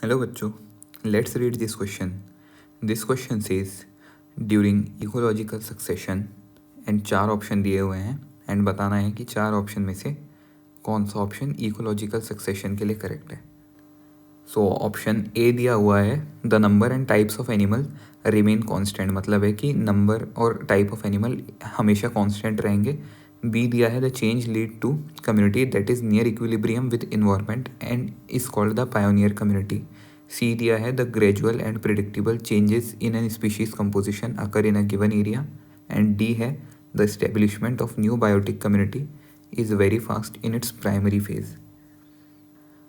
Hello बच्चों, let's read this question. This question says during ecological succession and चार option दिए हुए हैं एंड बताना है कि चार ऑप्शन में से कौन सा ऑप्शन इकोलॉजिकल सक्सेशन के लिए करेक्ट है. सो ऑप्शन ए दिया हुआ है the number and types of animal remain constant, मतलब है कि नंबर और टाइप ऑफ एनिमल हमेशा कांस्टेंट रहेंगे. बी दिया है the change lead to community that is near equilibrium with environment and is called the pioneer community. C दिया है the gradual and predictable changes in an species composition occur in a given area. And D है the establishment of new biotic community is very fast in its primary phase.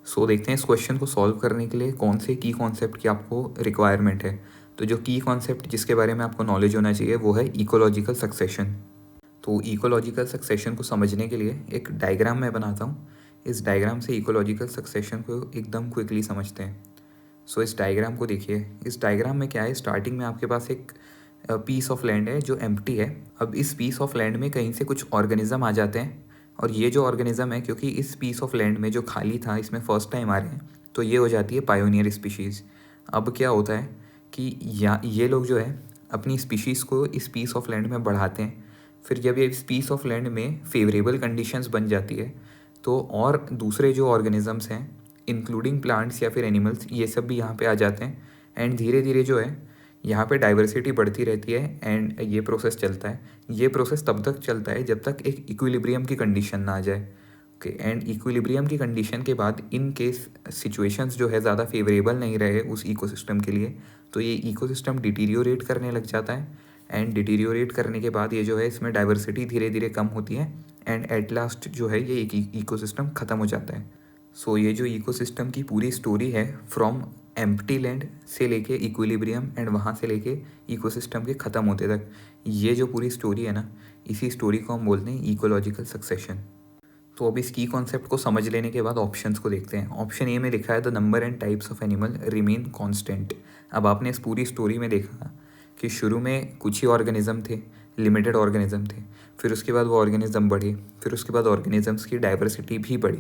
So देखते हैं इस question को solve करने के लिए कौन से की कॉन्सेप्ट की आपको रिक्वायरमेंट है. तो जो की कॉन्सेप्ट जिसके बारे में आपको नॉलेज होना चाहिए वो है इकोलॉजिकल सक्सेशन. तो इकोलॉजिकल सक्सेशन को समझने के लिए एक डायग्राम मैं बनाता हूँ. इस डायग्राम से इकोलॉजिकल सक्सेशन को एकदम क्विकली समझते हैं. सो इस डायग्राम को देखिए. इस डायग्राम में क्या है, स्टार्टिंग में आपके पास एक पीस ऑफ लैंड है जो एम्प्टी है. अब इस पीस ऑफ लैंड में कहीं से कुछ ऑर्गेनिज्म आ जाते हैं और ये जो ऑर्गेनिज्म है, क्योंकि इस पीस ऑफ लैंड में जो खाली था इसमें फर्स्ट टाइम आ रहे हैं, तो ये हो जाती है पायोनियर स्पीशीज़. अब क्या होता है कि ये लोग जो है अपनी स्पीशीज़ को इस पीस ऑफ लैंड में बढ़ाते हैं. फिर जब ये इस पीस ऑफ लैंड में फेवरेबल कंडीशंस बन जाती है तो और दूसरे जो ऑर्गेनिजम्स हैं इंक्लूडिंग प्लांट्स या फिर एनिमल्स, ये सब भी यहाँ पे आ जाते हैं. एंड धीरे धीरे जो है यहाँ पे डाइवर्सिटी बढ़ती रहती है एंड ये प्रोसेस चलता है. ये प्रोसेस तब तक चलता है जब तक एक इक्विलिब्रियम की कंडीशन ना आ जाए. ओके, एंड इक्विलिब्रियम की कंडीशन के बाद इन केस सिचुएशंस जो है ज़्यादा फेवरेबल नहीं रहे उस इकोसिस्टम के लिए, तो ये इकोसिस्टम डिटीरियोरेट करने लग जाता है. एंड डिटीरियोरेट करने के बाद ये जो है इसमें डाइवर्सिटी धीरे धीरे कम होती है एंड एट लास्ट जो है ये इकोसिस्टम ख़त्म हो जाता है. सो ये जो इकोसिस्टम की पूरी स्टोरी है फ्रॉम एम्प्टी लैंड से लेके इक्विलिब्रियम एंड वहाँ से लेके इकोसिस्टम के ख़त्म होते तक, ये जो पूरी स्टोरी है ना, इसी स्टोरी को हम बोलते हैं इकोलॉजिकल सक्सेशन. तो अब इस की कॉन्सेप्ट को समझ लेने के बाद ऑप्शंस को देखते हैं. ऑप्शन ए में लिखा है the number and types of animal remain constant. अब आपने इस पूरी स्टोरी में देखा कि शुरू में कुछ ही ऑर्गेनिज्म थे, लिमिटेड ऑर्गेनिज्म थे. फिर उसके बाद वो ऑर्गेनिज्म बढ़े, फिर उसके बाद ऑर्गेनिजम्स की डाइवर्सिटी भी बढ़ी.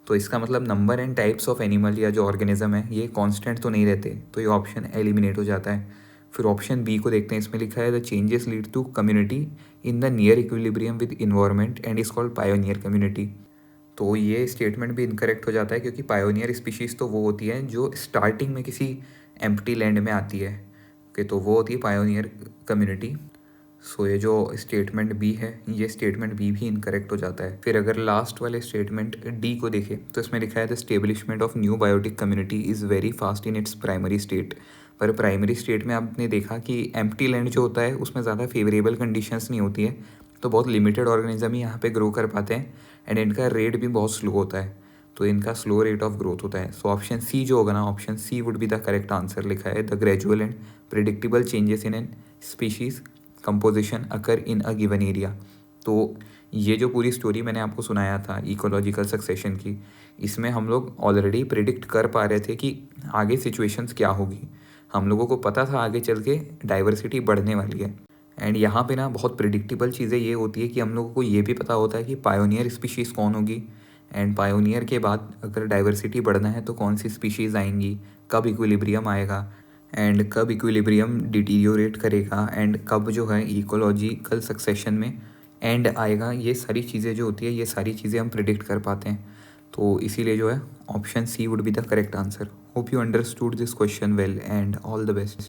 तो इसका मतलब number and types of animal या जो ऑर्गेनिज्म है ये कांस्टेंट तो नहीं रहते, तो ये ऑप्शन एलिमिनेट हो जाता है. फिर ऑप्शन बी को देखते हैं. इसमें लिखा है the changes lead to community in the near equilibrium with environment and is called pioneer community. तो ये स्टेटमेंट भी इनकरेक्ट हो जाता है क्योंकि पायोनियर स्पीशीज़ तो वो होती है जो स्टार्टिंग में किसी एम्प्टी लैंड में आती है. ओके, तो वो होती है पायोनियर कम्युनिटी. सो ये जो स्टेटमेंट बी है, ये स्टेटमेंट बी भी इनकरेक्ट हो जाता है. फिर अगर लास्ट वाले स्टेटमेंट डी को देखें तो इसमें लिखा है the establishment of new biotic community is very fast in its primary state. पर प्राइमरी स्टेट में आपने देखा कि एम्प्टी लैंड जो होता है उसमें ज़्यादा फेवरेबल कंडीशंस नहीं होती है, तो बहुत लिमिटेड ऑर्गेनिज्म ही यहाँ पे ग्रो कर पाते हैं एंड इनका रेट भी बहुत स्लो होता है, तो इनका स्लो रेट ऑफ ग्रोथ होता है. सो ऑप्शन सी जो होगा ना, option C would be the correct answer. लिखा है the gradual and predictable changes in an species composition occur in a given area. तो ये जो पूरी स्टोरी मैंने आपको सुनाया था इकोलॉजिकल सक्सेशन की, इसमें हम लोग ऑलरेडी प्रिडिक्ट कर पा रहे थे कि आगे सिचुएशंस क्या होगी. हम लोगों को पता था आगे चल के डाइवर्सिटी बढ़ने वाली है. एंड यहाँ पे ना बहुत प्रिडिक्टेबल चीज़ें ये होती है कि हम लोगों को ये भी पता होता है कि पायोनियर स्पीशीज़ कौन होगी एंड पायोनियर के बाद अगर डाइवर्सिटी बढ़ना है तो कौन सी स्पीशीज़ आएंगी, कब इक्विलिब्रियम आएगा एंड कब इक्विलिब्रियम डिटीरियोरेट करेगा एंड कब जो है इकोलॉजिकल सक्सेशन में एंड आएगा. ये सारी चीज़ें जो होती है ये सारी चीज़ें हम प्रिडिक्ट कर पाते हैं. तो इसीलिए जो है option C would be the correct answer. Hope you understood this question well and all the best.